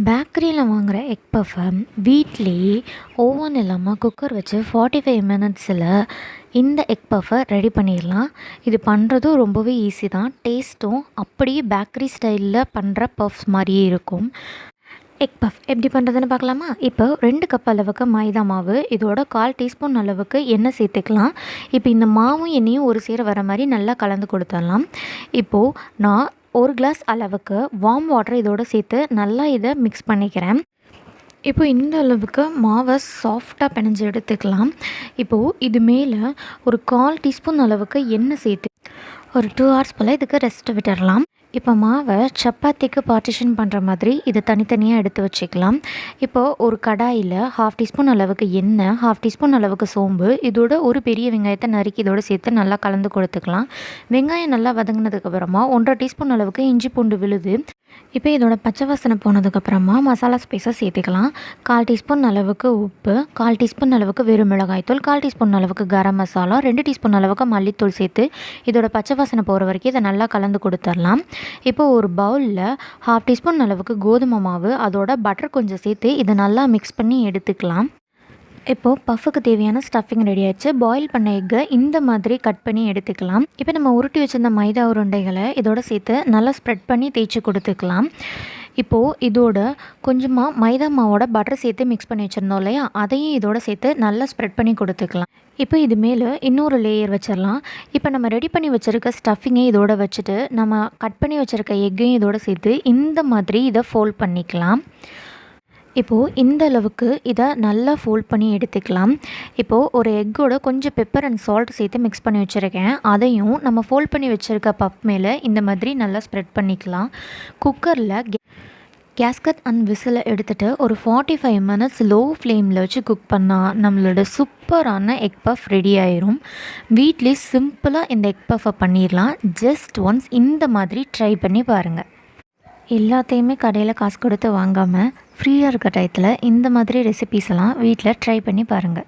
பேக்கரியில் வாங்குகிற எக் பஃப்பை வீட்லேயே ஓவன் இல்லாமல் குக்கர் வச்சு 45 மினிட்ஸில் இந்த எக் பஃப்பை ரெடி பண்ணிடலாம். இது பண்ணுறதும் ரொம்பவே ஈஸி தான். டேஸ்ட்டும் அப்படியே பேக்கரி ஸ்டைலில் பண்ணுற பஃப்ஸ் மாதிரியே இருக்கும். எக் பஃப் எப்படி பண்ணுறதுன்னு பார்க்கலாமா? இப்போ 2 கப் அளவுக்கு மைதா மாவு, இதோட 1/4 டீஸ்பூன் அளவுக்கு எண்ணெய் சேர்த்துக்கலாம். இப்போ இந்த மாவும் எண்ணெயும் ஒரு சேர வர மாதிரி நல்லா கலந்து கொடுத்துடலாம். இப்போது நான் 1 கிளாஸ் அளவுக்கு வார்ம் வாட்டர் இதோடு சேர்த்து நல்லா இதை மிக்ஸ் பண்ணிக்கிறேன். இப்போ இந்த அளவுக்கு மாவை சாஃப்டாக பிணைஞ்சு எடுத்துக்கலாம். இப்போது இது மேலே ஒரு 1/4 டீஸ்பூன் அளவுக்கு எண்ணெய் சேர்த்து ஒரு 2 ஹவர்ஸ் போல் இதுக்கு ரெஸ்ட் விட்டுடலாம். இப்போ மாவை சப்பாத்திக்கு பார்ட்டிஷன் பண்ணுற மாதிரி இதை தனித்தனியாக எடுத்து வச்சுக்கலாம். இப்போது ஒரு கடாயில் 1/2 டீஸ்பூன் அளவுக்கு எண்ணெய், 1/2 டீஸ்பூன் அளவுக்கு சோம்பு, இதோட ஒரு பெரிய வெங்காயத்தை நறுக்கி இதோடு சேர்த்து நல்லா கலந்து கொடுத்துக்கலாம். வெங்காயம் நல்லா வதங்கினதுக்கப்புறமா 1/2 டீஸ்பூன் அளவுக்கு இஞ்சி பூண்டு விழுது. இப்போ இதோட பச்சை வாசனை போனதுக்கப்புறமா மசாலா ஸ்பைஸை சேர்த்துக்கலாம். 1/4 டீஸ்பூன் அளவுக்கு உப்பு, 1/4 டீஸ்பூன் அளவுக்கு வெறும் மிளகாய்த்தூள், 1/4 டீஸ்பூன் அளவுக்கு கரம் மசாலா, 2 டீஸ்பூன் அளவுக்கு மல்லித்தூள் சேர்த்து இதோட பச்சை வாசனை போகிற வரைக்கும் இதை நல்லா கலந்து கொடுத்துடலாம். இப்போ ஒரு பவுலில் 1/2 டீஸ்பூன் அளவுக்கு கோதுமை மாவு, அதோட பட்டர் கொஞ்சம் சேர்த்து இதை நல்லா மிக்ஸ் பண்ணி எடுத்துக்கலாம். இப்போது பஃப்புக்கு தேவையான ஸ்டஃபிங் ரெடி ஆகிடுச்சு. பாயில் பண்ண எக்கை இந்த மாதிரி கட் பண்ணி எடுத்துக்கலாம். இப்போ நம்ம உருட்டி வச்சுருந்த மைதா உருண்டைகளை இதோட சேர்த்து நல்லா ஸ்ப்ரெட் பண்ணி தேய்ச்சி கொடுத்துக்கலாம். இப்போது இதோட கொஞ்சமாக மைதா மாவோட பட்டர் சேர்த்து மிக்ஸ் பண்ணி வச்சுருந்தோம் இல்லையா, அதையும் இதோட சேர்த்து நல்லா ஸ்ப்ரெட் பண்ணி கொடுத்துக்கலாம். இப்போ இது மேலே இன்னொரு லேயர் வச்சிடலாம். இப்போ நம்ம ரெடி பண்ணி வச்சுருக்க ஸ்டஃபிங்கை இதோட வச்சுட்டு நம்ம கட் பண்ணி வச்சுருக்க எக்கையும் இதோட சேர்த்து இந்த மாதிரி இதை ஃபோல்ட் பண்ணிக்கலாம். இப்போது இந்த அளவுக்கு இதை நல்லா ஃபோல்ட் பண்ணி எடுத்துக்கலாம். இப்போது ஒரு எக்கோட கொஞ்சம் பெப்பர் அண்ட் சால்ட் சேர்த்து மிக்ஸ் பண்ணி வச்சுருக்கேன். அதையும் நம்ம ஃபோல்ட் பண்ணி வச்சுருக்க பஃப் மேலே இந்த மாதிரி நல்லா ஸ்ப்ரெட் பண்ணிக்கலாம். குக்கரில் கேஸ்கட் அண்ட் விசிலை எடுத்துகிட்டு ஒரு 45 மினிட்ஸ் லோ ஃப்ளேமில் வச்சு குக் பண்ணால் நம்மளோட சூப்பரான எக் பஃப் ரெடி ஆயிரும். வீட்லேயே சிம்பிளாக இந்த எக் பஃப்பை பண்ணிடலாம். ஜஸ்ட் ஒன்ஸ் இந்த மாதிரி ட்ரை பண்ணி பாருங்கள். எல்லாத்தையுமே கடையில் காசு கொடுத்து வாங்காமல் ஃப்ரீயாக இருக்க டயத்தில் இந்த மாதிரி ரெசிபீஸ் எல்லாம் வீட்டில் ட்ரை பண்ணி பாருங்கள்.